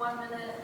1 minute.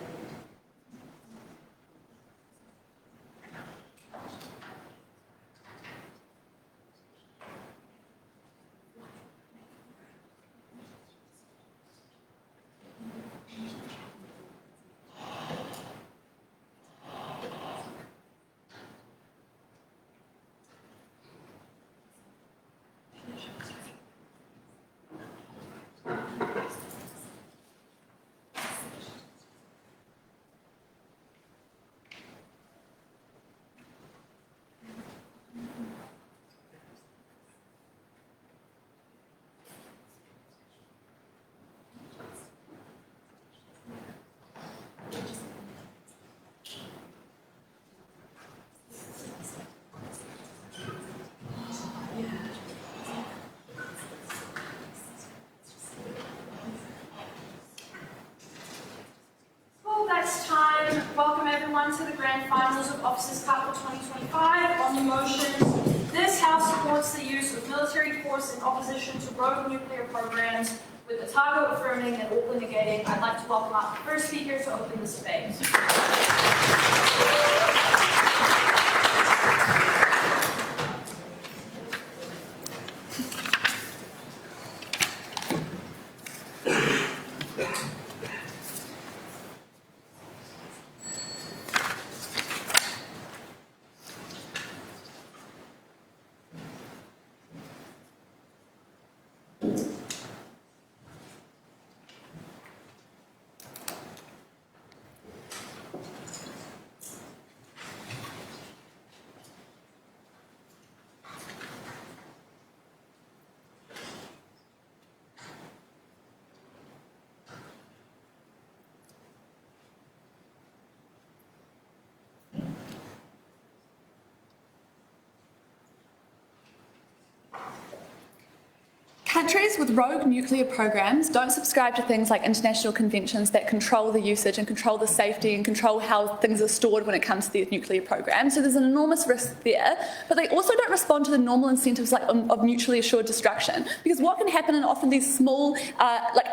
Welcome everyone to the Grand Finals of Officers' Cup for 2025. On the motion, this House supports the use of military force in opposition to rogue nuclear programs with Otago affirming and Auckland negating. I'd like to welcome up the first speaker to open this debate. Countries with rogue nuclear programs don't subscribe to things like international conventions that control the usage and control the safety and control how things are stored when it comes to their nuclear programs. So there's an enormous risk there, but they also don't respond to the normal incentives of mutually assured destruction. Because what can happen in often these small,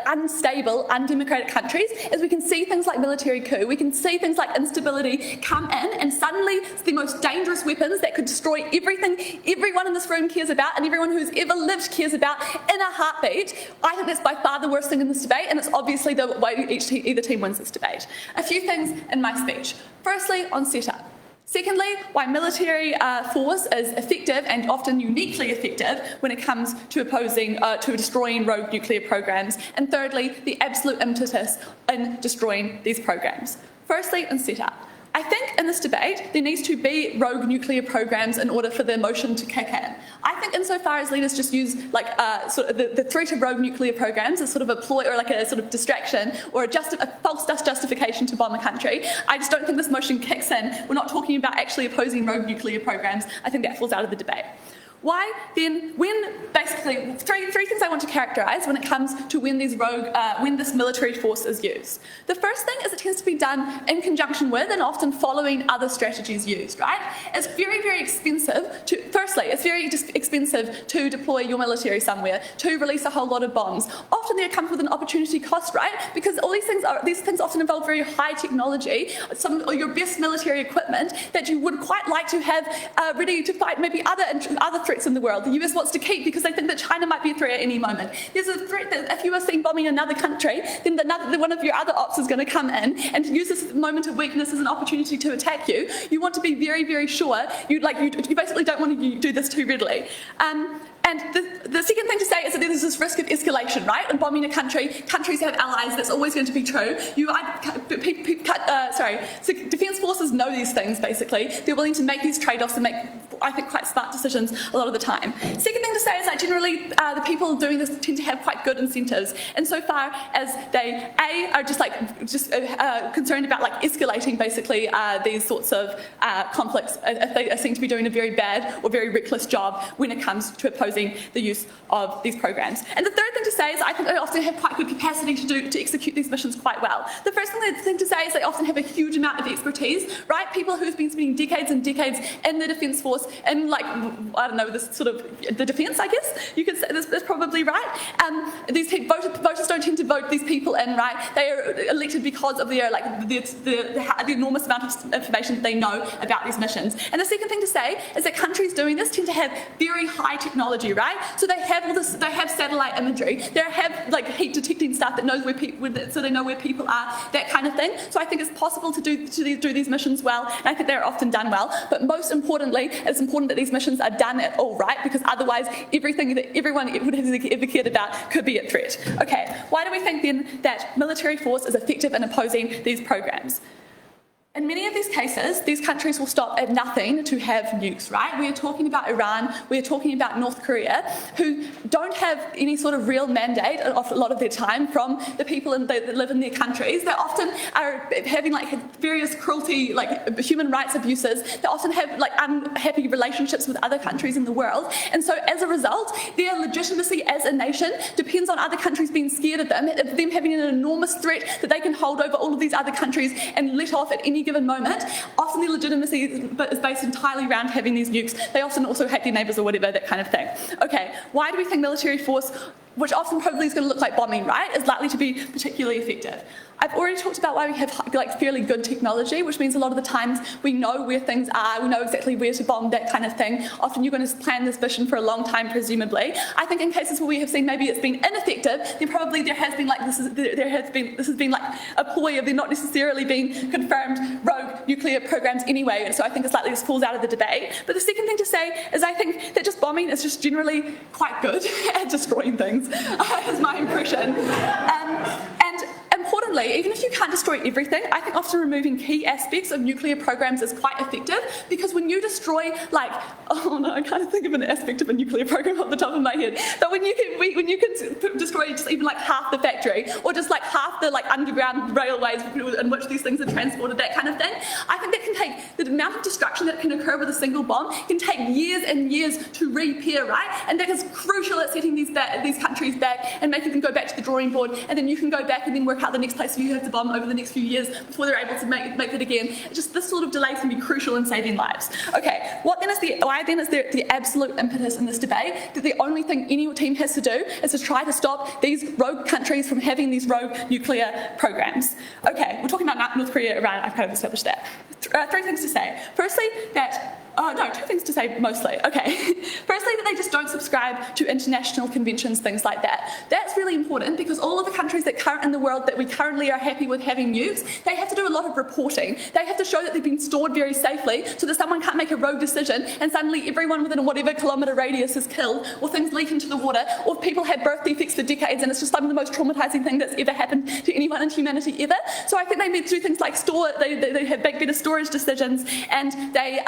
unstable, undemocratic countries is we can see things like military coup, we can see things like instability come in, and suddenly the most dangerous weapons that could destroy everything everyone in this room cares about and everyone who's ever lived cares about in a heartbeat. I think that's by far the worst thing in this debate, and it's obviously the way either team wins this debate. A few things in my speech. Firstly, on setup. Secondly, why military force is effective and often uniquely effective when it comes to to destroying rogue nuclear programs. And thirdly, the absolute impetus in destroying these programs. Firstly, on setup. I think in this debate there needs to be rogue nuclear programs in order for the motion to kick in. I think insofar as leaders just use sort of the threat of rogue nuclear programs as sort of a ploy or like a sort of distraction or a false justification to bomb a country, I just don't think this motion kicks in. We're not talking about actually opposing rogue nuclear programs. I think that falls out of the debate. Why then, basically, three things I want to characterise when it comes to when this military force is used. The first thing is it tends to be done in conjunction with and often following other strategies used, right? It's very, very expensive to deploy your military somewhere, to release a whole lot of bombs. Often they come with an opportunity cost, right? Because all these things often involve very high technology, some of your best military equipment that you would quite like to have ready to fight maybe other threats in the world. The US wants to keep because they think that China might be a threat at any moment. There's a threat that if you are seen bombing another country, then one of your other ops is going to come in and use this moment of weakness as an opportunity to attack you. You want to be very, very sure. You basically don't want to do this too readily. And the second thing to say is that there's this risk of escalation, right? In bombing a country, countries have allies, that's always going to be true. Defence forces know these things, basically. They're willing to make these trade-offs and make, I think, quite smart decisions a lot of the time. Second thing to say is that generally the people doing this tend to have quite good incentives, insofar as they, are concerned about escalating, basically, these sorts of conflicts if they seem to be doing a very bad or very reckless job when it comes to opposing the use of these programs. And the third thing to say is I think they often have quite good capacity to execute these missions quite well. The first thing to say is they often have a huge amount of expertise, right? People who've been spending decades and decades in the Defence Force in, like, I don't know, this sort of the defence, I guess you could say. That's probably right. These voters don't tend to vote these people in, right? They are elected because of their, like, the enormous amount of information that they know about these missions. And the second thing to say is that countries doing this tend to have very high technology, right? So they have all this, they have satellite imagery, they have, like, heat detecting stuff that knows where people, so they know where people are, that kind of thing. So I think it's possible to do these missions well, and I think they're often done well. But most importantly, it's important that these missions are done at all right, because otherwise everything that everyone would have ever cared about could be at threat. Okay, why do we think then that military force is effective in opposing these programs? In many of these cases, these countries will stop at nothing to have nukes, right? We are talking about Iran, we are talking about North Korea, who don't have any sort of real mandate a lot of their time from the people that live in their countries. They often are having, like, various cruelty, like, human rights abuses. They often have, like, unhappy relationships with other countries in the world. And so as a result, their legitimacy as a nation depends on other countries being scared of them having an enormous threat that they can hold over all of these other countries and let off at any given moment. Often their legitimacy is based entirely around having these nukes. They often also hate their neighbours or whatever, that kind of thing. Okay, why do we think military force, which often probably is going to look like bombing, right, is likely to be particularly effective? I've already talked about why we have, like, fairly good technology, which means a lot of the times we know where things are, we know exactly where to bomb, that kind of thing. Often you're going to plan this mission for a long time, presumably. I think in cases where we have seen maybe it's been ineffective, then probably there has been, like, this has been like a ploy of there not necessarily being confirmed rogue nuclear programs anyway, and so I think it's likely this falls out of the debate. But the second thing to say is I think that just bombing is just generally quite good at destroying things, is my impression. And importantly, even if you can't destroy everything, I think often removing key aspects of nuclear programs is quite effective, because when you destroy, like, oh no, I can't think of an aspect of a nuclear program off the top of my head, but when you can destroy just even, like, half the factory, or just, like, half the, like, underground railways in which these things are transported, that kind of thing, I think that can take, the amount of destruction that can occur with a single bomb can take years and years to repair, right? And that is crucial at setting these countries back and making them go back to the drawing board, and then you can go back and then work out the next place you have to bomb over the next few years before they're able to make it again. Just this sort of delay can be crucial in saving lives. Okay, why then is the absolute impetus in this debate that the only thing any team has to do is to try to stop these rogue countries from having these rogue nuclear programs? Okay, we're talking about North Korea, Iran, I've kind of established that. Three things to say. Firstly, that two things to say mostly. Okay. Firstly, that they just don't subscribe to international conventions, things like that. That's really important because all of the countries in the world that we currently are happy with having nukes, they have to do a lot of reporting. They have to show that they've been stored very safely so that someone can't make a rogue decision and suddenly everyone within a whatever kilometre radius is killed, or things leak into the water, or people have birth defects for decades and it's just some of the most traumatising thing that's ever happened to anyone in humanity ever. So I think they need to do things like they have better storage decisions, and they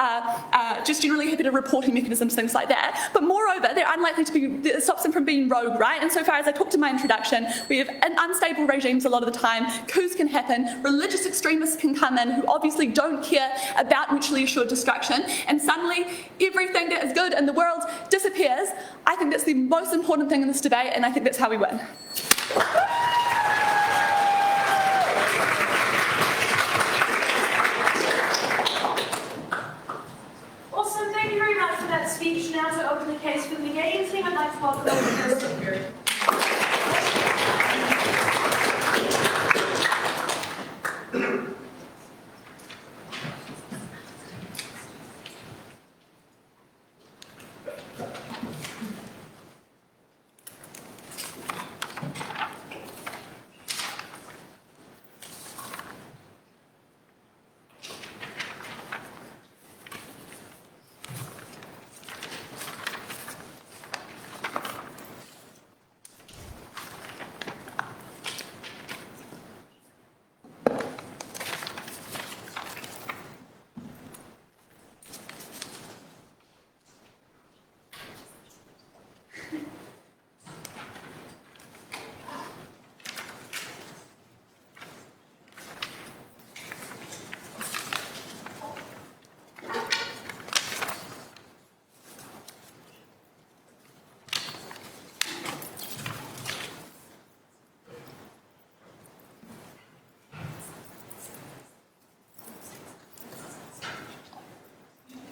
just generally have better reporting mechanisms, things like that. But moreover, they're unlikely to be, it stops them from being rogue, right? And so far as I talked in my introduction, we have unstable regimes a lot of the time, coups can happen, religious extremists can come in who obviously don't care about mutually assured destruction, and suddenly everything that is good in the world disappears. I think that's the most important thing in this debate, and I think that's how we win. Awesome, thank you very much for that speech. Now to open the case for the negating team, I'd like to welcome the first speaker.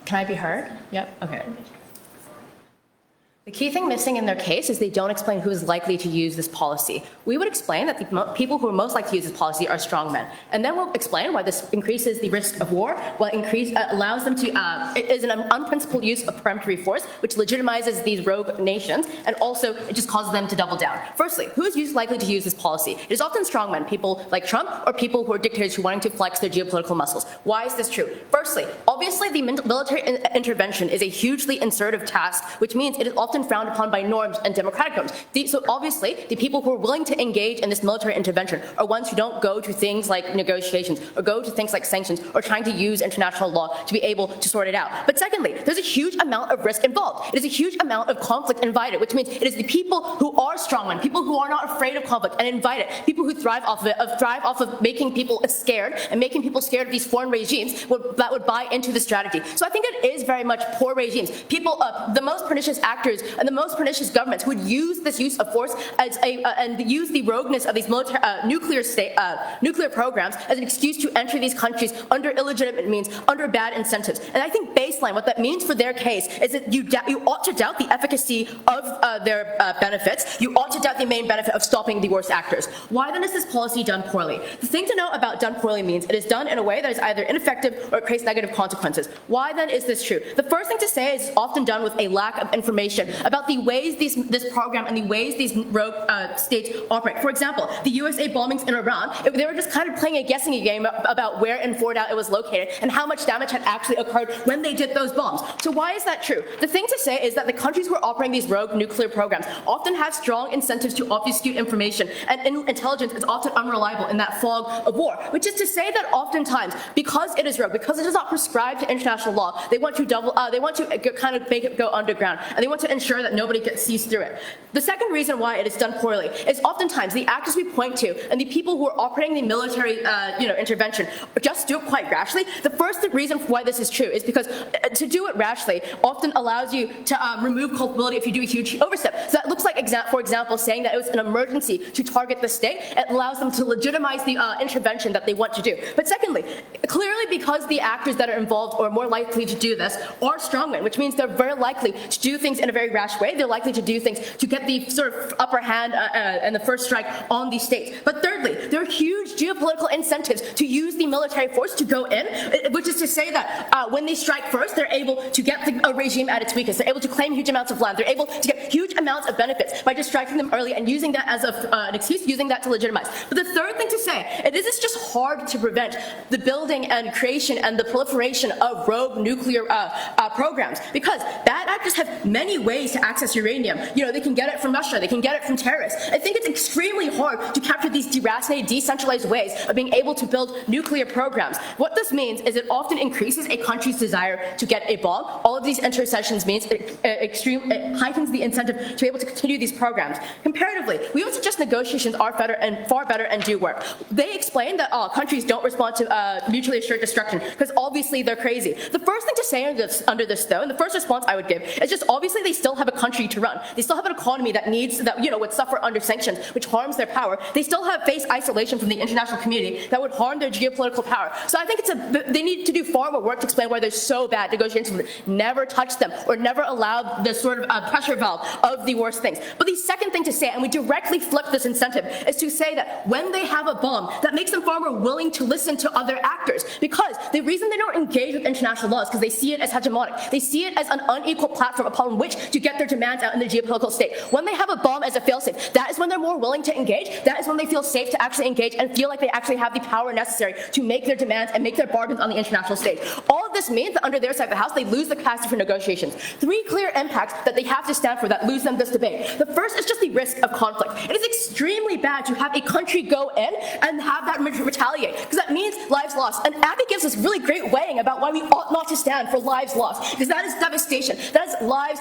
Can I be heard? Yep, okay. The key thing missing in their case is they don't explain who is likely to use this policy. We would explain that the people who are most likely to use this policy are strongmen, and then we'll explain why this increases the risk of war, why allows them to, it is an unprincipled use of peremptory force, which legitimizes these rogue nations, and also it just causes them to double down. Firstly, who is likely to use this policy? It is often strongmen, people like Trump, or people who are dictators who are wanting to flex their geopolitical muscles. Why is this true? Firstly, obviously the military intervention is a hugely insertive task, which means it is often frowned upon by norms and democratic norms. So obviously, the people who are willing to engage in this military intervention are ones who don't go to things like negotiations or go to things like sanctions or trying to use international law to be able to sort it out. But secondly, there's a huge amount of risk involved. It is a huge amount of conflict invited, which means it is the people who are strongmen, people who are not afraid of conflict and invite it, people who thrive off of making people scared and making people scared of these foreign regimes that would buy into the strategy. So I think it is very much poor regimes. People, the most pernicious actors and the most pernicious governments would use this use of force as and use the rogueness of these nuclear programs as an excuse to enter these countries under illegitimate means, under bad incentives. And I think baseline, what that means for their case is that you ought to doubt the efficacy of their benefits. You ought to doubt the main benefit of stopping the worst actors. Why then is this policy done poorly? The thing to know about done poorly means it is done in a way that is either ineffective or it creates negative consequences. Why then is this true? The first thing to say is it's often done with a lack of information about the ways this program and the ways these rogue states operate. For example, the USA bombings in Iran, they were just kind of playing a guessing game about where in Fordow it was located and how much damage had actually occurred when they did those bombs. So why is that true? The thing to say is that the countries who are operating these rogue nuclear programs often have strong incentives to obfuscate information, and intelligence is often unreliable in that fog of war, which is to say that oftentimes, because it is rogue, because it is not prescribed to international law, they want to kind of make it go underground, and they want to ensure that nobody sees through it. The second reason why it is done poorly is oftentimes the actors we point to and the people who are operating the military intervention just do it quite rashly. The first reason why this is true is because to do it rashly often allows you to remove culpability if you do a huge overstep. So that looks like, for example, saying that it was an emergency to target the state. It allows them to legitimize the intervention that they want to do. But secondly, clearly because the actors that are involved or more likely to do this are strongmen, which means they're very likely to do things in a very rash way. They're likely to do things to get the sort of upper hand and the first strike on these states. But thirdly, there are huge geopolitical incentives to use the military force to go in, which is to say that when they strike first, they're able to get a regime at its weakest. They're able to claim huge amounts of land. They're able to get huge amounts of benefits by just striking them early and using that as an excuse, using that to legitimize. But the third thing to say, it is just hard to prevent the building and creation and the proliferation of rogue nuclear programs, because bad actors have many ways to access uranium. They can get it from Russia, they can get it from terrorists. I think it's extremely hard to capture these deracinated, decentralized ways of being able to build nuclear programs. What this means is it often increases a country's desire to get a bomb. All of these intercessions means it heightens the incentive to be able to continue these programs. Comparatively, we would suggest negotiations are far better and do work. They explain that countries don't respond to mutually assured destruction because obviously they're crazy. The first thing to say under this though, and the first response I would give is just obviously they still have a country to run. They still have an economy that would suffer under sanctions, which harms their power. They still face isolation from the international community that would harm their geopolitical power. So I think they need to do far more work to explain why they're so bad. Negotiations never touch them or never allow the sort of pressure valve of the worst things. But the second thing to say, and we directly flip this incentive, is to say that when they have a bomb, that makes them far more willing to listen to other actors. Because the reason they don't engage with international law is because they see it as hegemonic. They see it as an unequal platform upon which to get their demands out in the geopolitical state. When they have a bomb as a failsafe, that is when they're more willing to engage. That is when they feel safe to actually engage and feel like they actually have the power necessary to make their demands and make their bargains on the international stage. All of this means that under their side of the house, they lose the capacity for negotiations. Three clear impacts that they have to stand for that lose them this debate. The first is just the risk of conflict. It is extremely bad to have a country go in and have that retaliate, because that means lives lost. And Abby gives us really great weighing about why we ought not to stand for lives lost, because that is devastation. That is lives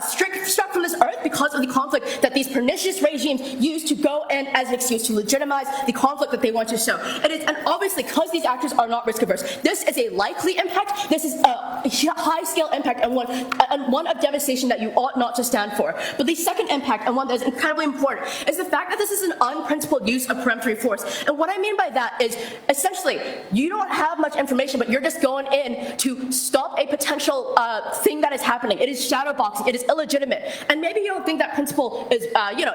struck from this earth because of the conflict that these pernicious regimes use to go in as an excuse to legitimize the conflict that they want to sow. And obviously, because these actors are not risk averse, this is a likely impact. This is a high-scale impact and one of devastation that you ought not to stand for. But the second impact, and one that is incredibly important, is the fact that this is an unprincipled use of peremptory force. And what I mean by that is, essentially, you don't have much information, but you're just going in to stop a potential thing that is happening. It is shadowboxing. It is illegitimate. And maybe you don't think that principle is,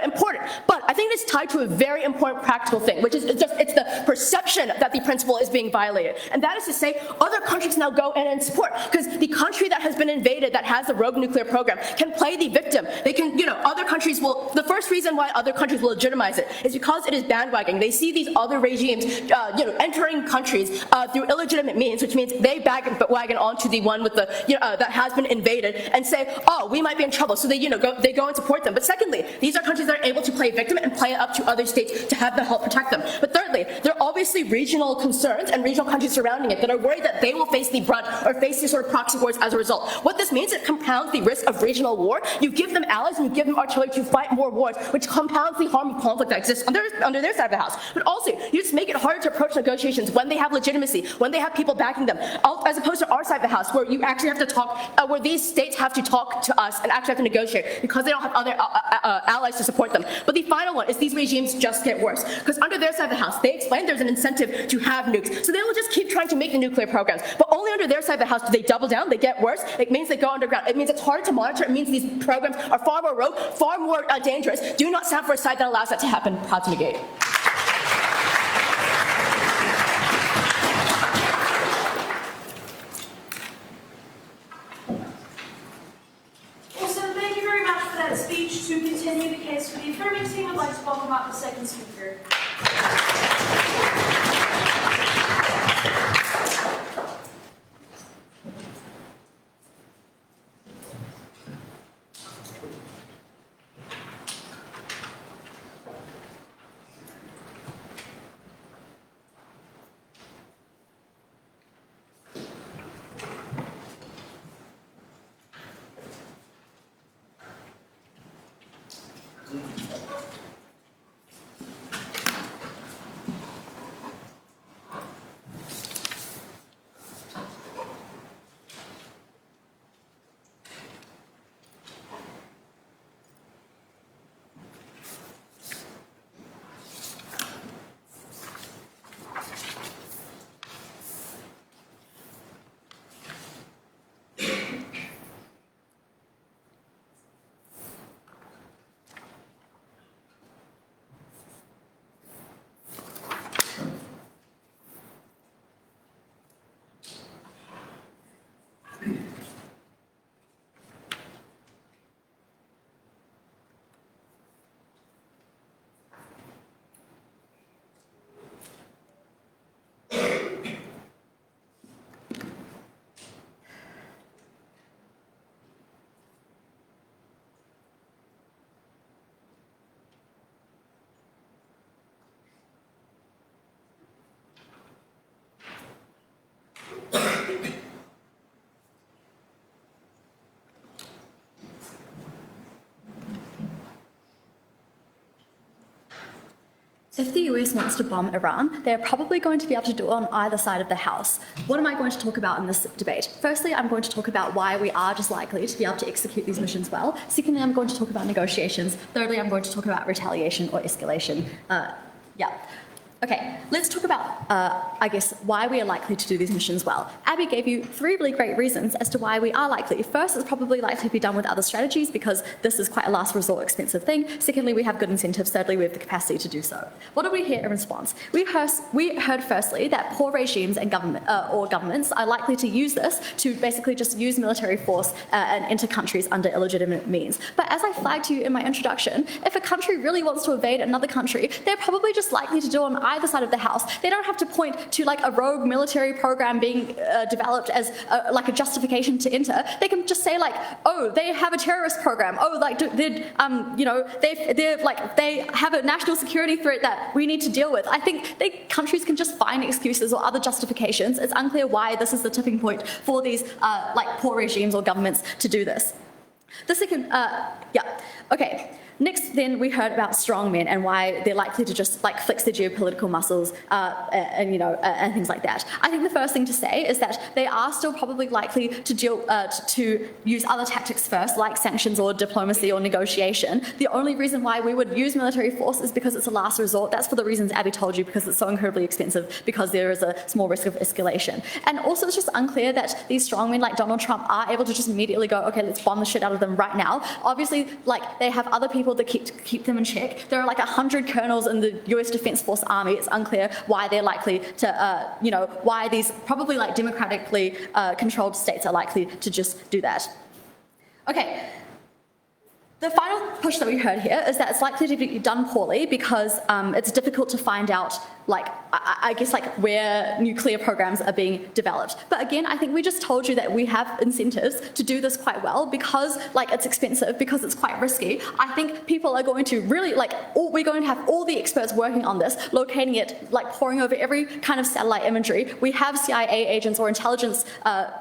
important, but I think it is tied to a very important practical thing, which is it's the perception that the principle is being violated. And that is to say, other countries now go in and support, because the country that has been invaded, that has the rogue nuclear program, can play the victim. They can, other countries will, the first reason why other countries will legitimize it is because it is bandwagoning. They see these other regimes, entering countries through illegitimate means, which means they wagon onto the one with the, that has been invaded and say, oh, we might be in trouble. So they, they go and support them. But secondly, these are countries that are able to play victim and play it up to other states to have them help protect them. But thirdly, there are obviously regional concerns and regional countries surrounding it that are worried that they will face the brunt or face these sort of proxy wars as a result. What this means, it compounds the risk of regional war. You give them allies and you give them artillery to fight more wars, which compounds the harm of conflict that exists under their side of the house. But also, you just make it harder to approach negotiations when they have legitimacy, when they have people backing them, as opposed to our side of the house, where you actually have to talk, where these states have to talk to us and actually have to negotiate because they don't have other allies to support them. But the final one is these regimes just get worse, because under their side of the house, they explain there's an incentive to have nukes, so they will just keep trying to make the nuclear programs. But only under their side of the house do they double down, they get worse. It means they go underground. It means it's harder to monitor. It means these programs are far more rogue, far more dangerous. Do not stand for a side that allows that to happen. Proud to negate. Awesome, thank you very much for that speech. To continue the case for the affirming team, I'd like to welcome up the second speaker. If the US wants to bomb Iran, they're probably going to be able to do it on either side of the house. What am I going to talk about in this debate? Firstly, I'm going to talk about why we are just likely to be able to execute these missions well. Secondly, I'm going to talk about negotiations. Thirdly, I'm going to talk about retaliation or escalation. Okay, let's talk about, why we are likely to do these missions well. Abby gave you 3 really great reasons as to why we are likely. First, it's probably likely to be done with other strategies because this is quite a last resort expensive thing. Secondly, we have good incentives. Thirdly, we have the capacity to do so. What did we hear in response? We heard firstly that poor regimes and governments are likely to use this to basically just use military force and enter countries under illegitimate means. But as I flagged to you in my introduction, if a country really wants to invade another country, they're probably just likely to do it on either side of the house. They don't have to point to like a rogue military program being developed as like a justification to enter. They can just say like, oh, they have a terrorist program. Oh, like they have a national security threat that we need to deal with. I think countries can just find excuses or other justifications. It's unclear why this is the tipping point for these like poor regimes or governments to do this. The second, okay. Next, then, we heard about strongmen and why they're likely to just like flex their geopolitical muscles and things like that. I think the first thing to say is that they are still probably likely to use other tactics first, like sanctions or diplomacy or negotiation. The only reason why we would use military force is because it's a last resort. That's for the reasons Abby told you, because it's so incredibly expensive, because there is a small risk of escalation. And also, it's just unclear that these strongmen like Donald Trump are able to just immediately go, okay, let's bomb the shit out of them right now. Obviously, like, they have other people that keep them in check. There are like 100 colonels in the US Defense Force Army. It's unclear why they're likely to, why these probably like democratically controlled states are likely to just do that. Okay. The final push that we heard here is that it's likely to be done poorly because it's difficult to find out, like, I guess, like, where nuclear programs are being developed. But again, I think we just told you that we have incentives to do this quite well because, like, it's expensive, because it's quite risky. I think people are going to really, like, we're going to have all the experts working on this, locating it, like, poring over every kind of satellite imagery. We have CIA agents or intelligence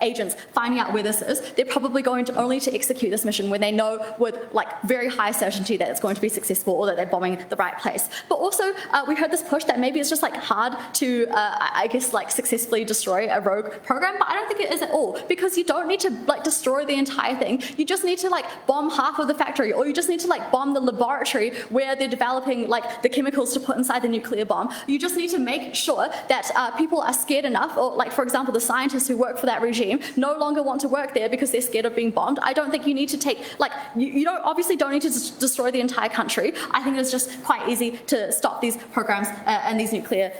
agents finding out where this is. They're probably going to only to execute this mission when they know with, like, very high certainty that it's going to be successful or that they're bombing the right place. But also, we heard this push that maybe it's just like hard to, I guess, like successfully destroy a rogue program, but I don't think it is at all, because you don't need to like destroy the entire thing. You just need to like bomb half of the factory, or you just need to like bomb the laboratory where they're developing like the chemicals to put inside the nuclear bomb. You just need to make sure that people are scared enough, or like, for example, the scientists who work for that regime no longer want to work there because they're scared of being bombed. I don't think you need to take, like, you don't need to destroy the entire country. I think it's just quite easy to stop these programs and these nuclear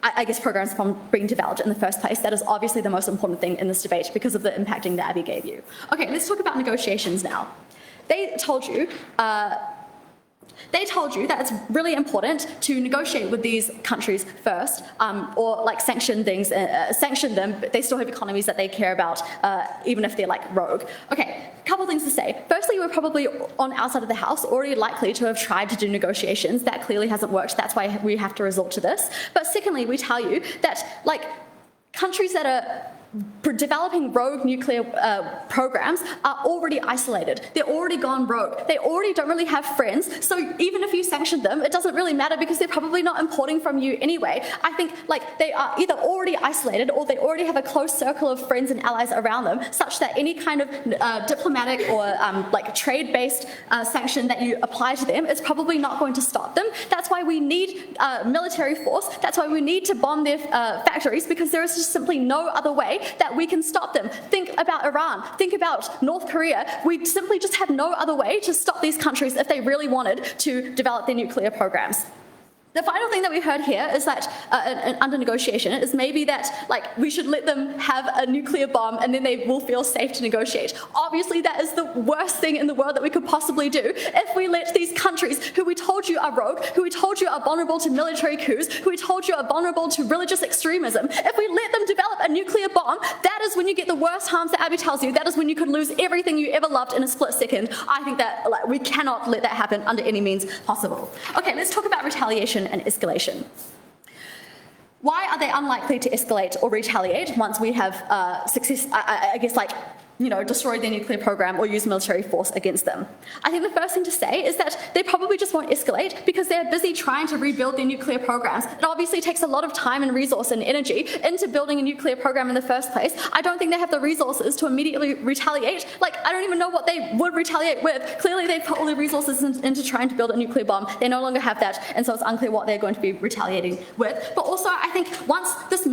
I guess programs from being developed in the first place. That is obviously the most important thing in this debate because of the impacting that Abby gave you. Okay, let's talk about negotiations now. They told you that it's really important to negotiate with these countries first, or like sanction them, but they still have economies that they care about, even if they're like rogue. Okay, couple things to say. Firstly, we're probably on our side of the house already likely to have tried to do negotiations. That clearly hasn't worked. That's why we have to resort to this. But secondly, we tell you that like countries that are developing rogue nuclear programs are already isolated. They're already gone rogue. They already don't really have friends. So even if you sanction them, it doesn't really matter because they're probably not importing from you anyway. I think like they are either already isolated or they already have a close circle of friends and allies around them, such that any kind of diplomatic or like trade-based sanction that you apply to them is probably not going to stop them. That's why we need military force. That's why we need to bomb their factories, because there is just simply no other way that we can stop them. Think about Iran. Think about North Korea. We simply just have no other way to stop these countries if they really wanted to develop their nuclear programs. The final thing that we heard here is that, under negotiation, is maybe that like we should let them have a nuclear bomb and then they will feel safe to negotiate. Obviously, that is the worst thing in the world that we could possibly do. If we let these countries, who we told you are rogue, who we told you are vulnerable to military coups, who we told you are vulnerable to religious extremism, if we let them develop a nuclear bomb, that is when you get the worst harms that Abby tells you. That is when you could lose everything you ever loved in a split second. I think that like, we cannot let that happen under any means possible. Okay, let's talk about retaliation and escalation. Why are they unlikely to escalate or retaliate once we have destroyed their nuclear program or use military force against them? I think the first thing to say is that they probably just won't escalate because they're busy trying to rebuild their nuclear programs. It obviously takes a lot of time and resource and energy into building a nuclear program in the first place. I don't think they have the resources to immediately retaliate. Like, I don't even know what they would retaliate with. Clearly, they've put all their resources into trying to build a nuclear bomb. They no longer have that, and so it's unclear what they're going to be retaliating with. But also, I think once this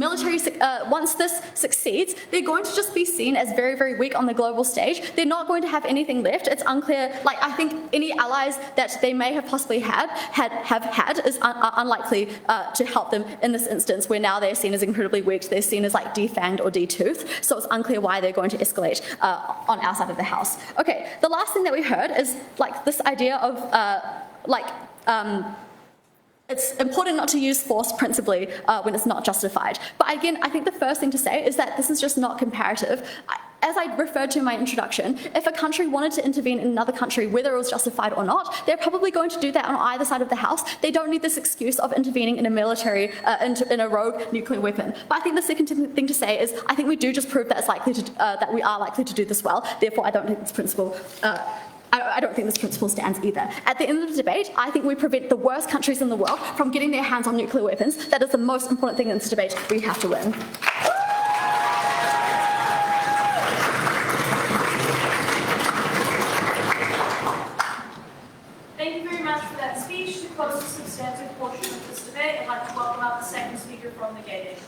succeeds, they're going to just be seen as very, very weak on the global stage. They're not going to have anything left. It's unclear. Like, I think any allies that they may have possibly had is unlikely to help them in this instance, where now they're seen as incredibly weak. They're seen as like defanged or detoothed. So it's unclear why they're going to escalate on our side of the house. Okay, the last thing that we heard is like this idea of it's important not to use force principally when it's not justified. But again, I think the first thing to say is that this is just not comparative. As I referred to in my introduction, if a country wanted to intervene in another country, whether it was justified or not, they're probably going to do that on either side of the house. They don't need this excuse of intervening in a military, in a rogue nuclear weapon. But I think the second thing to say is, I think we do just prove that it's likely to, that we are likely to do this well. Therefore, I don't think this principle I don't think this principle stands either. At the end of the debate, I think we prevent the worst countries in the world from getting their hands on nuclear weapons. That is the most important thing in this debate we have to win. Thank you very much for that speech. To close the substantive portion of this debate, I'd like to welcome up the second speaker from the Gate Age.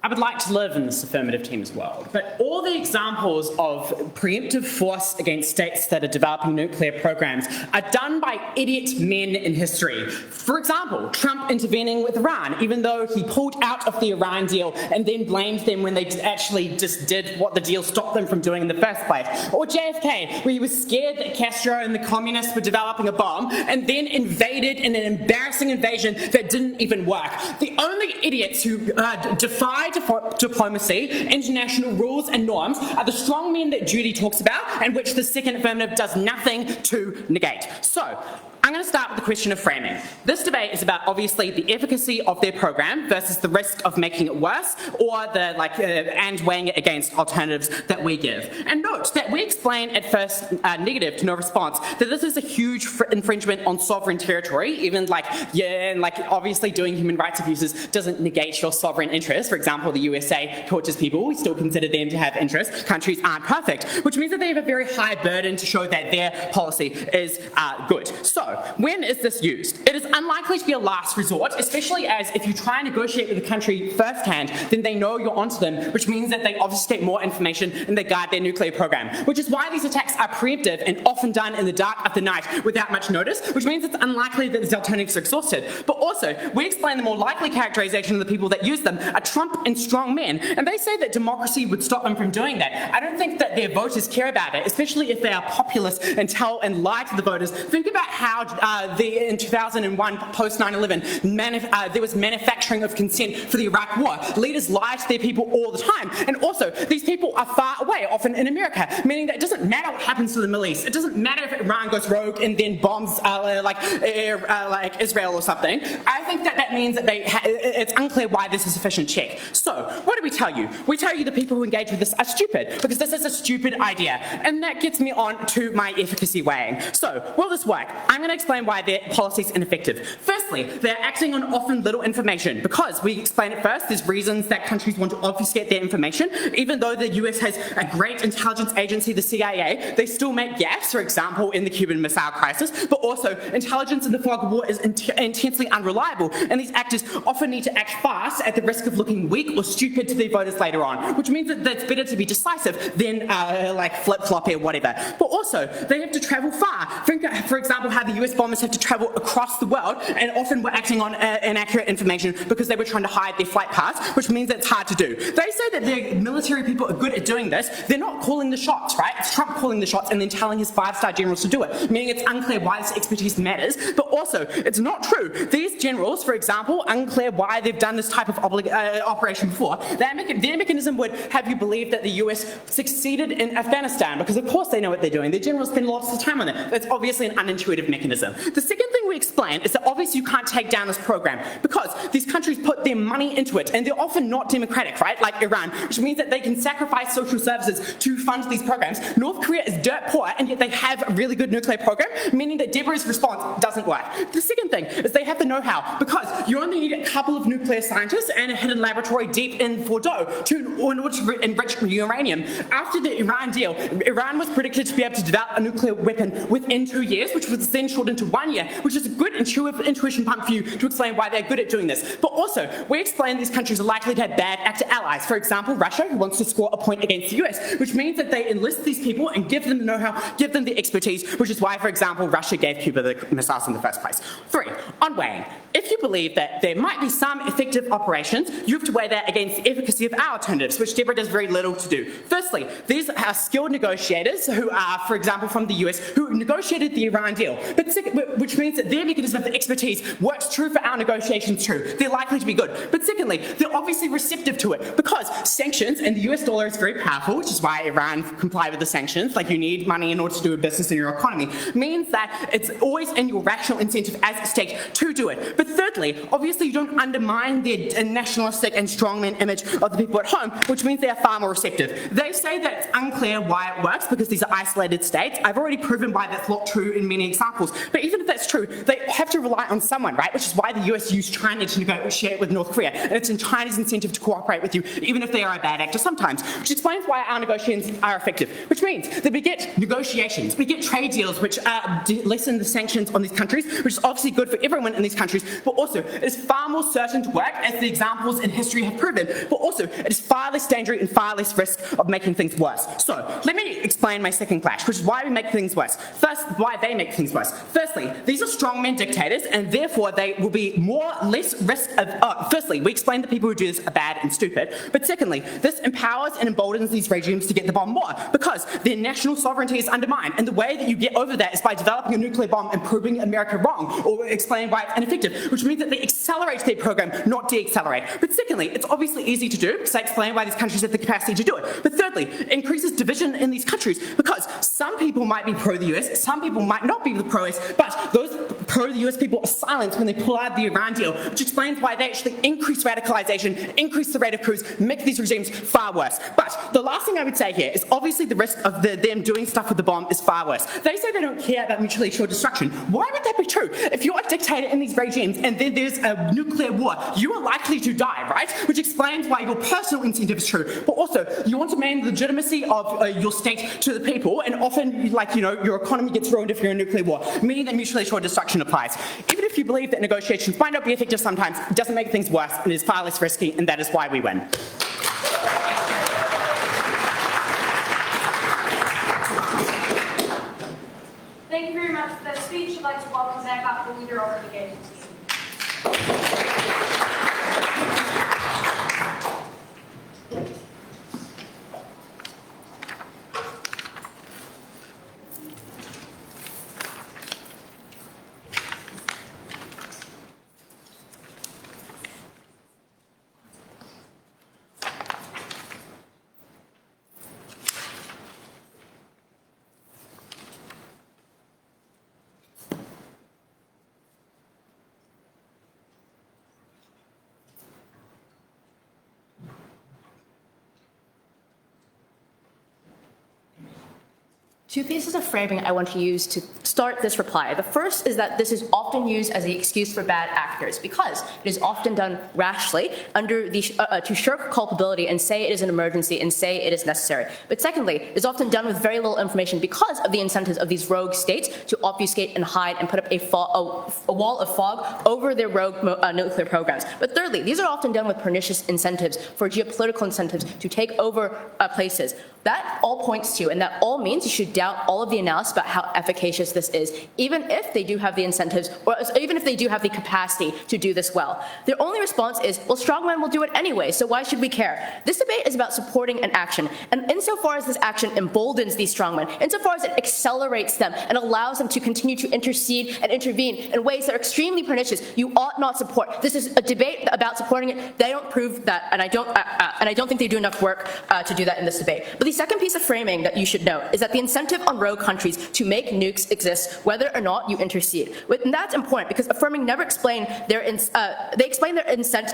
I would like to live in this affirmative team's world, but all the examples of preemptive force against states that are developing nuclear programs are done by idiot men in history. For example, Trump intervening with Iran, even though he pulled out of the Iran deal and then blamed them when they actually just did what the deal stopped them from doing in the first place. Or JFK, where he was scared that Castro and the communists were developing a bomb and then invaded in an embarrassing invasion that didn't even work. The only idiots who defy diplomacy, international rules and norms are the strong men that Judy talks about and which the second affirmative does nothing to negate. So, I'm going to start with the question of framing. This debate is about obviously the efficacy of their program versus the risk of making it worse, or the and weighing it against alternatives that we give. And note that we explain at first negative to no response that this is a huge infringement on sovereign territory. Even obviously doing human rights abuses doesn't negate your sovereign interest. For example, the USA tortures people. We still consider them to have interests. Countries aren't perfect, which means that they have a very high burden to show that their policy is good. So, when is this used? It is unlikely to be a last resort, especially as if you try and negotiate with a country firsthand, then they know you're onto them, which means that they obfuscate more information and they guard their nuclear program, which is why these attacks are preemptive and often done in the dark of the night without much notice, which means it's unlikely that these alternatives are exhausted. But also, we explain the more likely characterization of the people that use them are Trump and strong men, and they say that democracy would stop them from doing that. I don't think that their voters care about it, especially if they are populist and tell and lie to the voters. Think about how in 2001, post 9/11, there was manufacturing of consent for the Iraq War. Leaders lie to their people all the time, and also these people are far away, often in America, meaning that it doesn't matter what happens to the Middle East. It doesn't matter if Iran goes rogue and then bombs Israel or something. I think that means that it's unclear why this is a sufficient check. So, what do we tell you? We tell you the people who engage with this are stupid, because this is a stupid idea, and that gets me on to my efficacy weighing. So, will this work? I'm going to explain why their policy is ineffective. Firstly, they're acting on often little information, because we explain it first, there's reasons that countries want to obfuscate their information. Even though the US has a great intelligence agency, the CIA, they still make gaps, for example, in the Cuban Missile Crisis, but also intelligence in the fog of war is intensely unreliable, and these actors often need to act fast at the risk of looking weak or stupid to their voters later on, which means that it's better to be decisive than flip-floppy or whatever. But also, they have to travel far. Think, for example, how the US bombers have to travel across the world, and often were acting on inaccurate information because they were trying to hide their flight paths, which means that it's hard to do. They say that their military people are good at doing this. They're not calling the shots, right? It's Trump calling the shots and then telling his 5-star generals to do it, meaning it's unclear why this expertise matters. But also, it's not true. These generals, for example, unclear why they've done this type of operation before. Their mechanism would have you believe that the US succeeded in Afghanistan, because of course they know what they're doing. Their generals spend lots of time on it. That's obviously an unintuitive mechanism. The second thing we explain is that obviously you can't take down this program, because these countries put their money into it, and they're often not democratic, right? Like Iran, which means that they can sacrifice social services to fund these programs. North Korea is dirt poor, and yet they have a really good nuclear program, meaning that Deborah's response doesn't work. The second thing is they have the know-how, because you only need a couple of nuclear scientists and a hidden laboratory deep in Fordow in order to enrich uranium. After the Iran deal, Iran was predicted to be able to develop a nuclear weapon within 2 years, which was then shortened to 1 year, which is a good intuition pump for you to explain why they're good at doing this. But also, we explain these countries are likely to have bad actor allies. For example, Russia, who wants to score a point against the US, which means that they enlist these people and give them the know-how, give them the expertise, which is why, for example, Russia gave Cuba the missiles in the first place. 3, on weighing. If you believe that there might be some effective operations, you have to weigh that against the efficacy of our alternatives, which Deborah does very little to do. Firstly, these are skilled negotiators who are, for example, from the US, who negotiated the Iran deal, which means that their mechanism of expertise works true for our negotiations too. They're likely to be good. But secondly, they're obviously receptive to it because sanctions, and the US dollar is very powerful, which is why Iran complied with the sanctions, like you need money in order to do a business in your economy, means that it's always in your rational incentive as a state to do it. But thirdly, obviously you don't undermine their nationalistic and strongman image of the people at home, which means they are far more receptive. They say that it's unclear why it works because these are isolated states. I've already proven why that's not true in many examples. But even if that's true, they have to rely on someone, right? Which is why the US used China to negotiate with North Korea. And it's in China's incentive to cooperate with you, even if they are a bad actor sometimes, which explains why our negotiations are effective, which means that we get negotiations, we get trade deals which lessen the sanctions on these countries, which is obviously good for everyone in these countries, but also it is far more certain to work, as the examples in history have proven, but also it is far less dangerous and far less risk of making things worse. So let me explain my second clash, which is why we make things worse. First, why they make things worse. Firstly, these are strongmen dictators, and therefore they will be less risk of. Firstly, we explain that people who do this are bad and stupid, but secondly, this empowers and emboldens these regimes to get the bomb more because their national sovereignty is undermined, and the way that you get over that is by developing a nuclear bomb and proving America wrong, or explaining why it's ineffective, which means that they accelerate their program, not de-accelerate. But secondly, it's obviously easy to do because I explain why these countries have the capacity to do it. But thirdly, it increases division in these countries because some people might be pro the US, some people might not be pro-US, but those pro the US people are silenced when they pull out the Iran deal, which explains why they actually increase radicalization, increase the rate of coups, make these regimes far worse. But the last thing I would say here is obviously the risk of them doing stuff with the bomb is far worse. They say they don't care about mutually assured destruction. Why would that be true? If you're a dictator in these regimes and then there's a nuclear war, you are likely to die, right? Which explains why your personal incentive is true. But also, you want to maintain the legitimacy of your state to the people, and often, like, you know, your economy gets ruined if you're in a nuclear war, meaning that mutually assured destruction applies. Even if you believe that negotiations might not be effective sometimes, it doesn't make things worse and is far less risky, and that is why we win. Thank you very much for that speech. I'd like to welcome back up the leader of the engagement team. Two pieces of framing I want to use to start this reply. The first is that this is often used as the excuse for bad actors because it is often done rashly under the to shirk culpability and say it is an emergency and say it is necessary. But secondly, it is often done with very little information because of the incentives of these rogue states to obfuscate and hide and put up a wall of fog over their rogue nuclear programs. But thirdly, these are often done with pernicious incentives for geopolitical incentives to take over places. That all points to, and that all means you should doubt all of the analysis about how efficacious this is, even if they do have the incentives, or even if they do have the capacity to do this well. Their only response is, well, strongmen will do it anyway, so why should we care? This debate is about supporting an action, and insofar as this action emboldens these strongmen, insofar as it accelerates them and allows them to continue to intercede and intervene in ways that are extremely pernicious, you ought not support. This is a debate about supporting it. They don't prove that, and I don't think they do enough work to do that in this debate. But the second piece of framing that you should note is that the incentive on rogue countries to make nukes exists whether or not you intercede. And that's important because affirming never explain their they explain their incentive.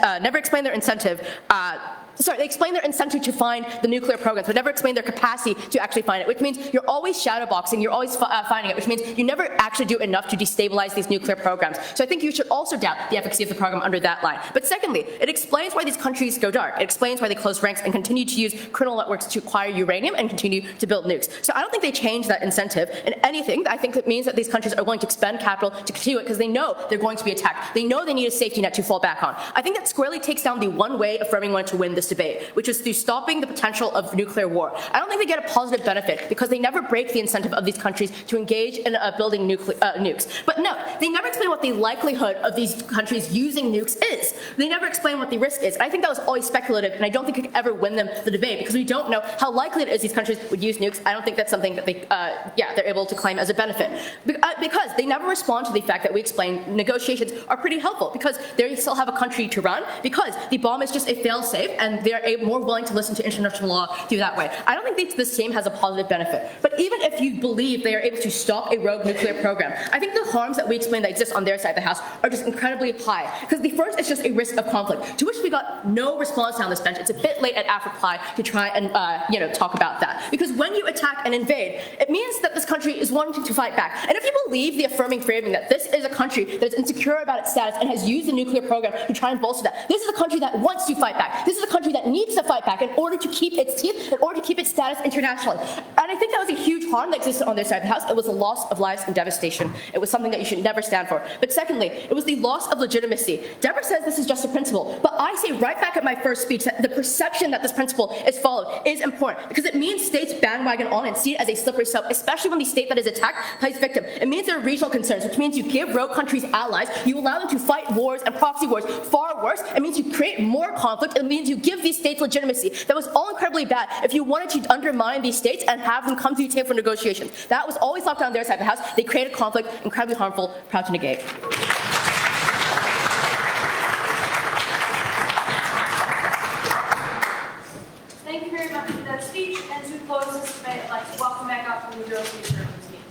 They explain their incentive to find the nuclear programs, but never explain their capacity to actually find it, which means you're always shadowboxing, you're always finding it, which means you never actually do enough to destabilize these nuclear programs. So I think you should also doubt the efficacy of the program under that line. But secondly, it explains why these countries go dark. It explains why they close ranks and continue to use criminal networks to acquire uranium and continue to build nukes. So I don't think they change that incentive in anything. I think it means that these countries are willing to expend capital to continue it because they know they're going to be attacked. They know they need a safety net to fall back on. I think that squarely takes down the one way affirming wanted to win this this debate, which is through stopping the potential of nuclear war. I don't think they get a positive benefit because they never break the incentive of these countries to engage in building nukes. But no, they never explain what the likelihood of these countries using nukes is. They never explain what the risk is. And I think that was always speculative, and I don't think it could ever win them the debate because we don't know how likely it is these countries would use nukes. I don't think that's something that they're able to claim as a benefit. Because they never respond to the fact that we explain negotiations are pretty helpful because they still have a country to run, because the bomb is just a fail-safe and they're more willing to listen to international law through that way. I don't think the same has a positive benefit. But even if you believe they are able to stop a rogue nuclear program, I think the harms that we explain that exist on their side of the house are just incredibly high. Because the first is just a risk of conflict, to which we got no response down this bench. It's a bit late at AFRIPLY to try and talk about that. Because when you attack and invade, it means that this country is wanting to fight back. And if you believe the affirming framing that this is a country that is insecure about its status and has used the nuclear program to try and bolster that, this is a country that wants to fight back. This is a country that needs to fight back in order to keep its teeth, in order to keep its status internationally. And I think that was a huge harm that existed on their side of the house. It was a loss of lives and devastation. It was something that you should never stand for. But secondly, it was the loss of legitimacy. Deborah says this is just a principle, but I say right back at my first speech that the perception that this principle is followed is important, because it means states bandwagon on and see it as a slippery slope, especially when the state that is attacked plays victim. It means there are regional concerns, which means you give rogue countries allies, you allow them to fight wars and proxy wars. Far worse, it means you create more conflict, it means you give these states legitimacy. That was all incredibly bad if you wanted to undermine these states and have them come to the table for negotiations. That was always locked down their side of the house. They created conflict, incredibly harmful, proud to negate. Thank you very much for that speech. And to close this debate, I'd like to welcome back up the leader of the Conservative team.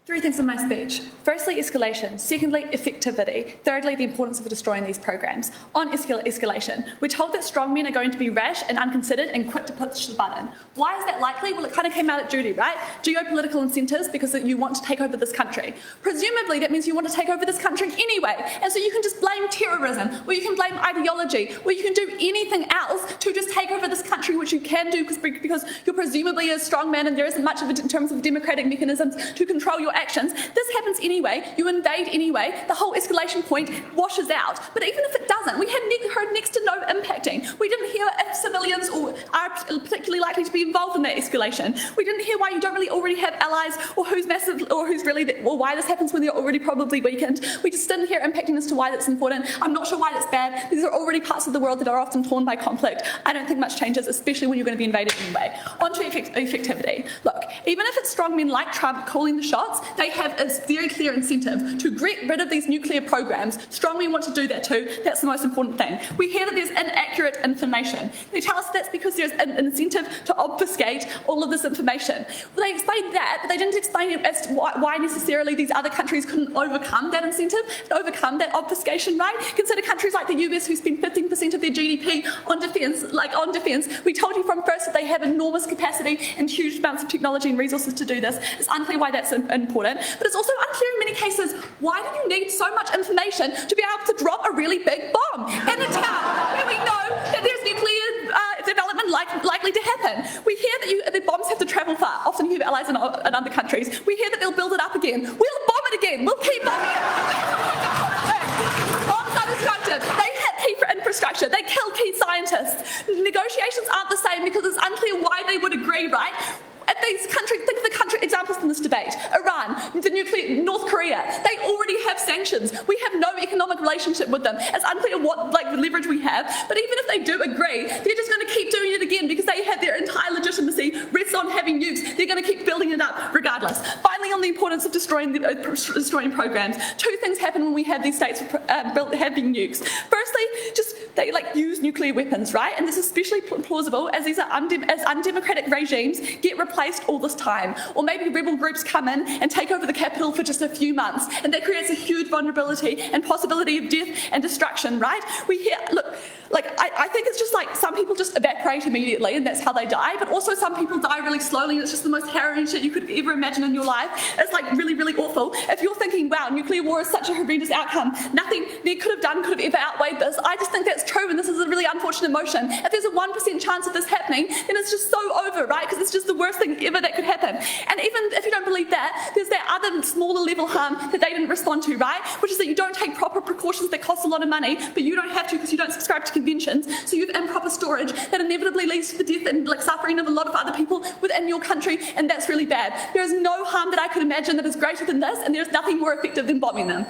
Three things in my speech. Firstly, escalation. Secondly, effectivity. Thirdly, the importance of destroying these programs. On escalation, we're told that strongmen are going to be rash and unconsidered and quick to push the button. Why is that likely? Well, it kind of came out at Judy, right? Geopolitical incentives, because you want to take over this country. Presumably, that means you want to take over this country anyway. And so you can just blame terrorism, or you can blame ideology, or you can do anything else to just take over this country, which you can do because you're presumably a strong man and there isn't much of it in terms of democratic mechanisms to control your actions. This happens anyway. You invade anyway. The whole escalation point washes out. But even if it doesn't, we had heard next to no impacting. We didn't hear if civilians are particularly likely to be involved in that escalation. We didn't hear why you don't really already have allies, or who's massive, or who's really, or why this happens when they're already probably weakened. We just didn't hear impacting as to why that's important. I'm not sure why that's bad. These are already parts of the world that are often torn by conflict. I don't think much changes, especially when you're going to be invaded anyway. On to effectivity. Look, even if it's strongmen like Trump calling the shots, they have a very clear incentive to get rid of these nuclear programs. Strongmen want to do that too. That's the most important thing. We hear that there's inaccurate information. They tell us that's because there's an incentive to obfuscate all of this information. Well, they explained that, but they didn't explain as to why necessarily these other countries couldn't overcome that incentive, overcome that obfuscation, right? Consider countries like the US, who spend 15% of their GDP on defence. We told you from first that they have enormous capacity and huge amounts of technology and resources to do this. It's unclear why that's important, but it's also unclear in many cases, why do you need so much information to be able to drop a really big bomb in a town where we know that there's nuclear development likely to happen? We hear that the bombs have to travel far. Often you have allies in other countries. We hear that they'll build it up again. We'll bomb it again. We'll keep bombing it. Bombs are destructive. They hit key infrastructure. They kill key scientists. Negotiations aren't the same because it's unclear why they would agree, right? At these countries, think of the country examples from this debate. Iran, North Korea, they already have sanctions. We have no economic relationship with them. It's unclear what leverage we have, but even if they do agree, they're just going to keep doing it again because they have their entire legitimacy rests on having nukes. They're going to keep building it up regardless. Finally, on the importance of destroying programs. Two things happen when we have these states having nukes. Firstly, they use nuclear weapons, right? And this is especially plausible as these are as undemocratic regimes get replaced all this time. Or maybe rebel groups come in and take over the capital for just a few months, and that creates a huge vulnerability and possibility of death and destruction, right? I think it's just some people just evaporate immediately and that's how they die, but also some people die really slowly and it's just the most harrowing shit you could ever imagine in your life. It's really, really awful. If you're thinking, wow, nuclear war is such a horrendous outcome, nothing they could have done could have ever outweighed this, I just think that's true and this is a really unfortunate motion. If there's a 1% chance of this happening, then it's just so over, right? Because it's just the worst thing ever that could happen. And even if you don't believe that, there's that other smaller level harm that they didn't respond to, right? Which is that you don't take proper precautions that cost a lot of money, but you don't have to because you don't subscribe to conventions. So you have improper storage that inevitably leads to the death and suffering of a lot of other people within your country, and that's really bad. There is no harm that I could imagine that is greater than this, and there's nothing more effective than bombing them.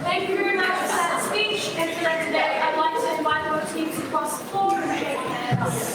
Thank you very much for that speech and for that debate. I'd like to invite both teams across the floor and shake hands.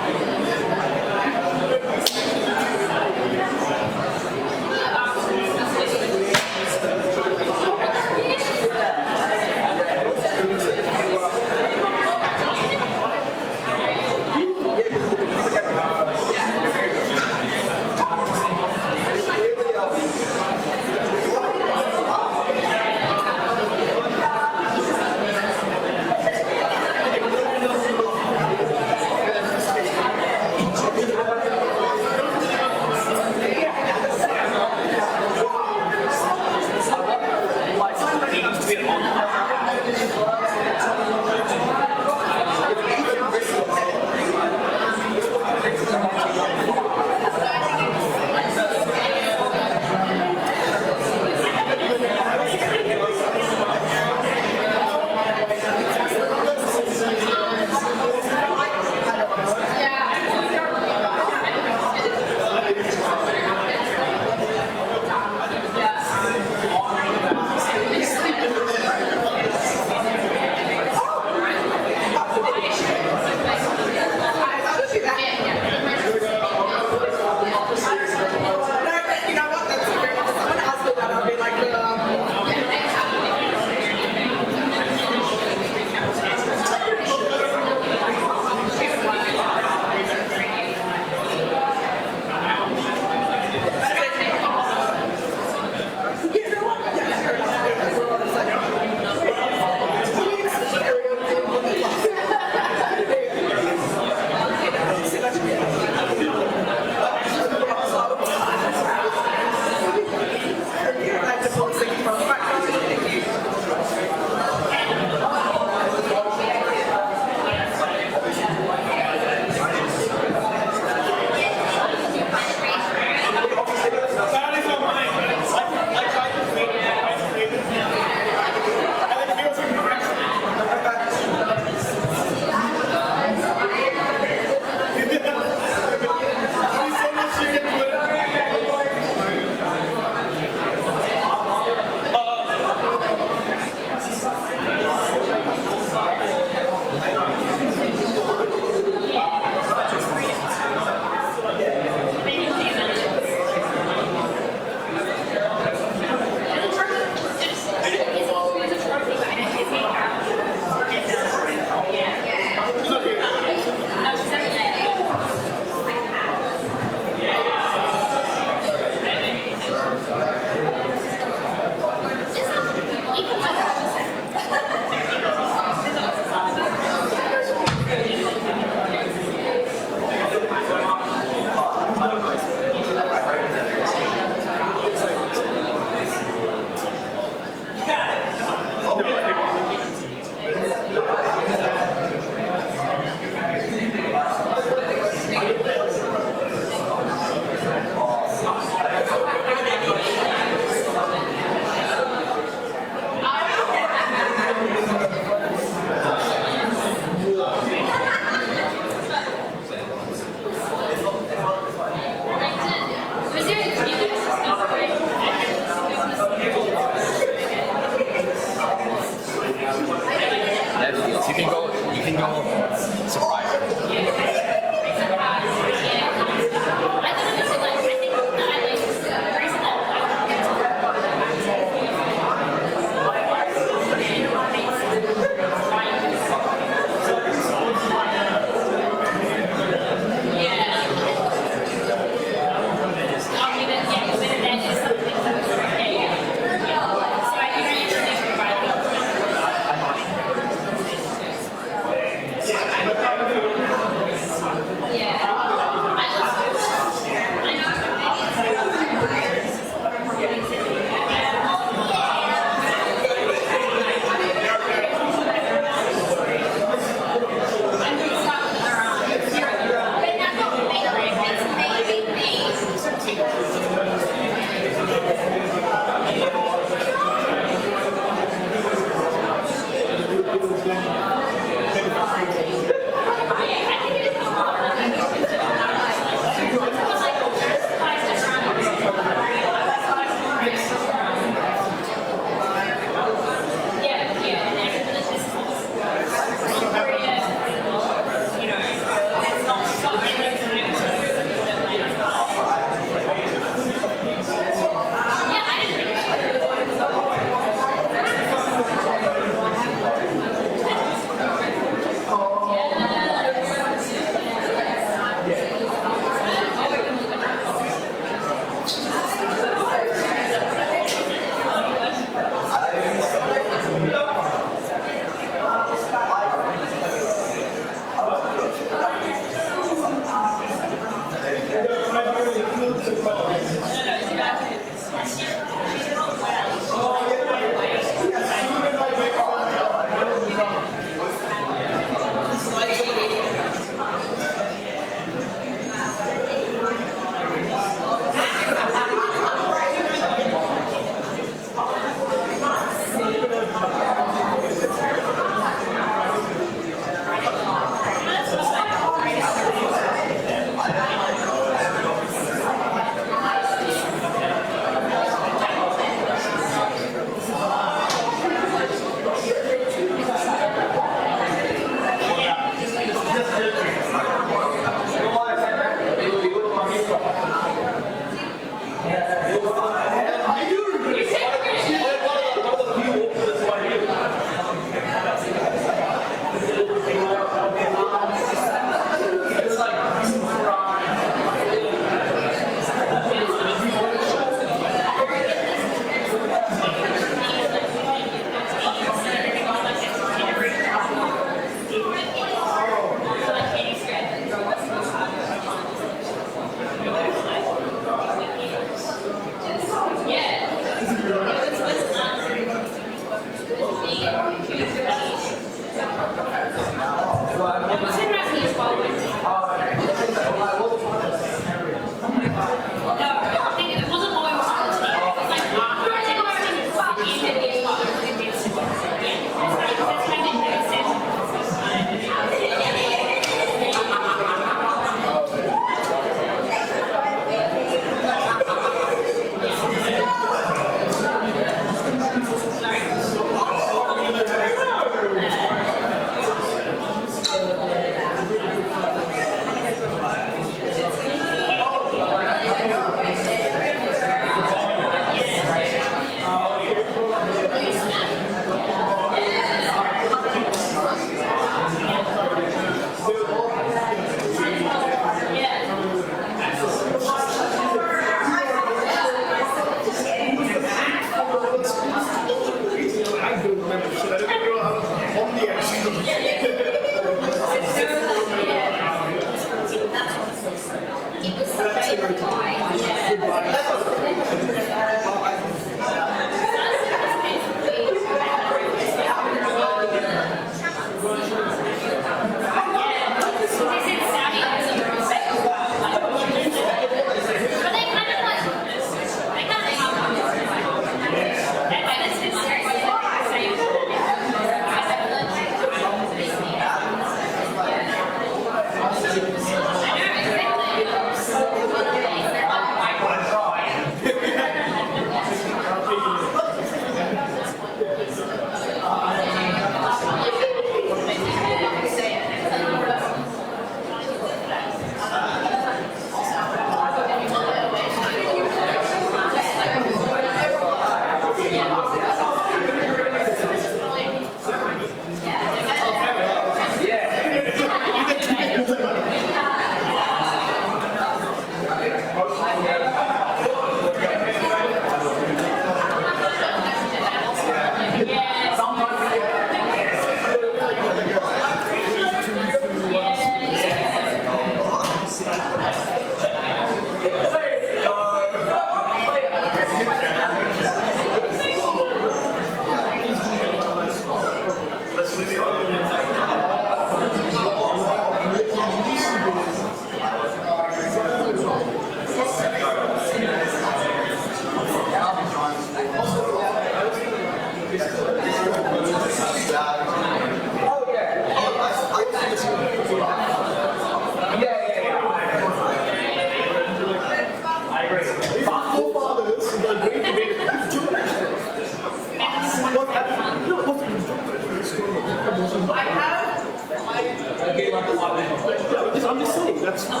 I'm just saying, that's good.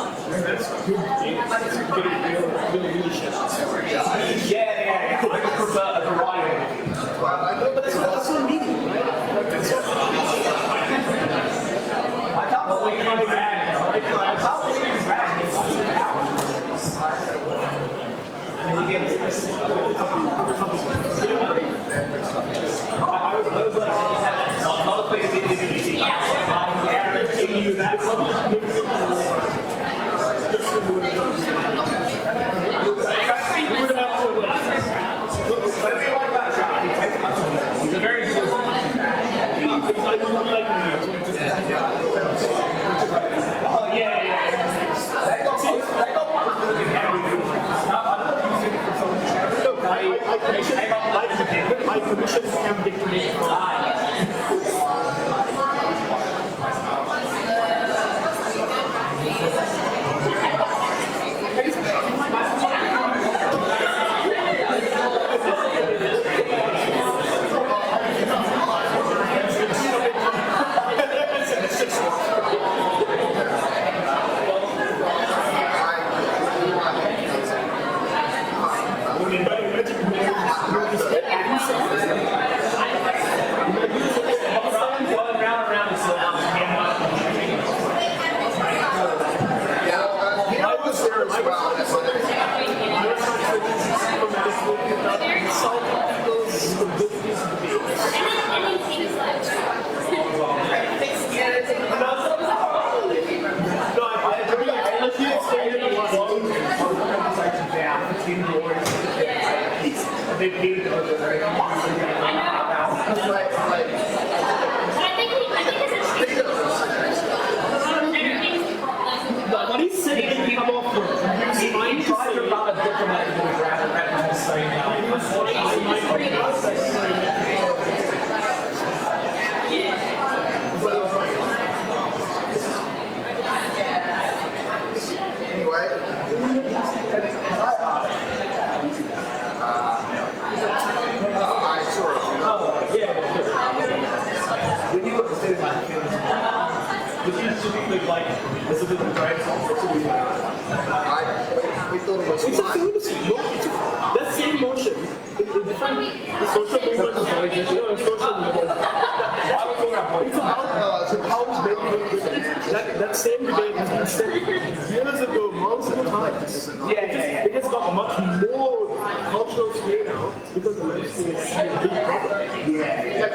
Really shit out. Yeah. I prefer a variety. But that's what I'm needing, right? I can't believe I'm bad. I can't believe I'm bad. My commission can dictate. When he's sitting, he come off he tried to run a diplomatic grab and say when you look at the state of my feelings, typically like this is a great song. It's a fluidity. That same motion, the social movement is very different. Social movement. It's about how to make that same debate has been said years ago, multiple times. It has got much more cultural sway now because the legislation is a big problem. I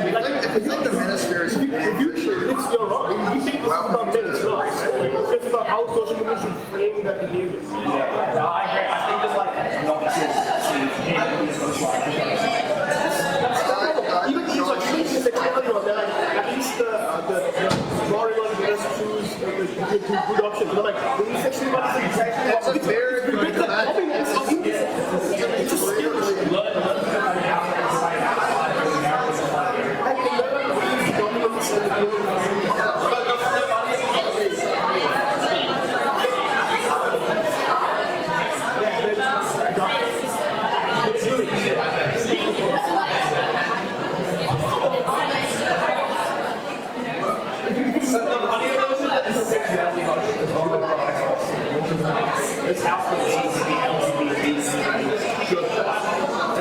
think the minister is You're wrong. You think this is about men, it's not. It's just about how social movement should frame that behavior. No, I agree. I think there's like an opportunity Even these like things that you know, they're like at least the drawing on the best choose the good options. They're like when you section about It's a very good This house was made to be LGBT.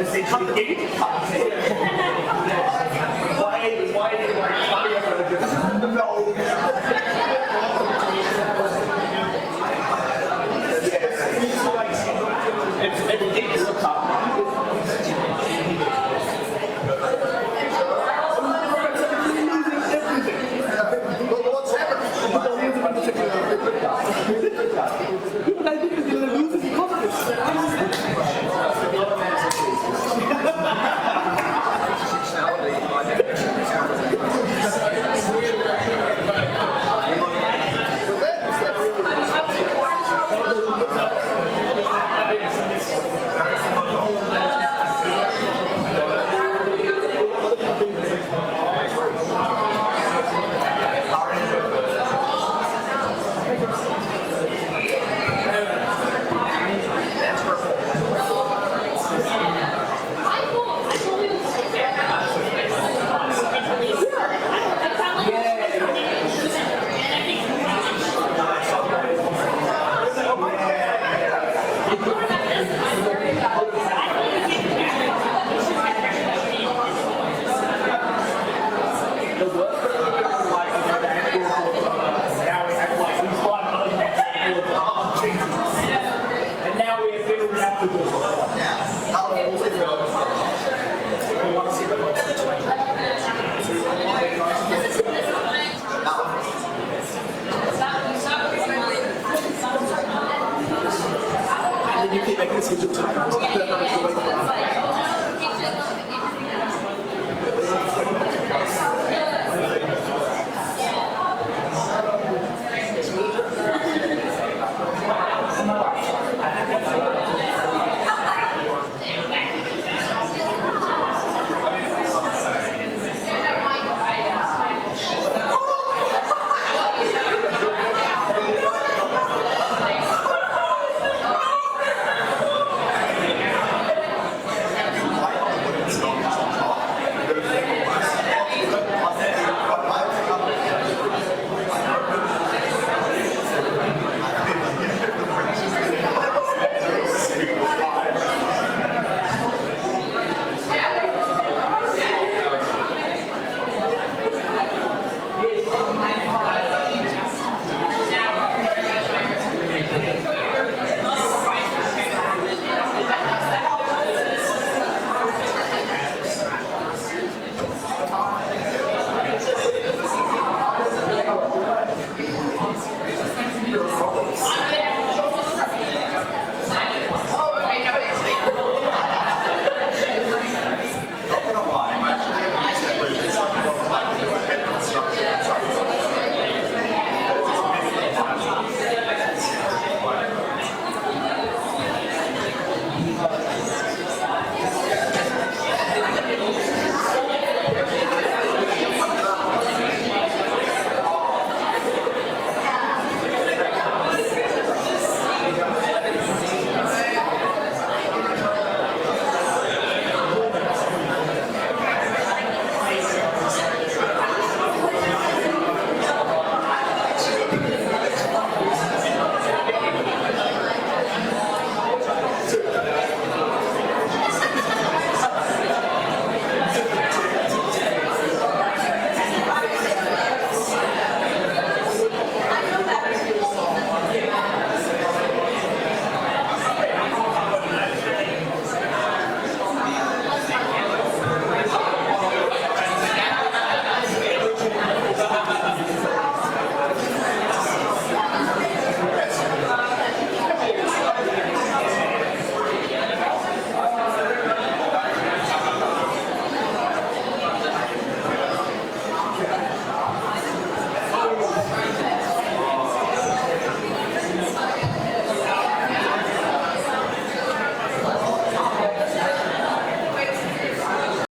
Essentially, why do you like funny about it? No. It's deep to look up. You keep making this into time.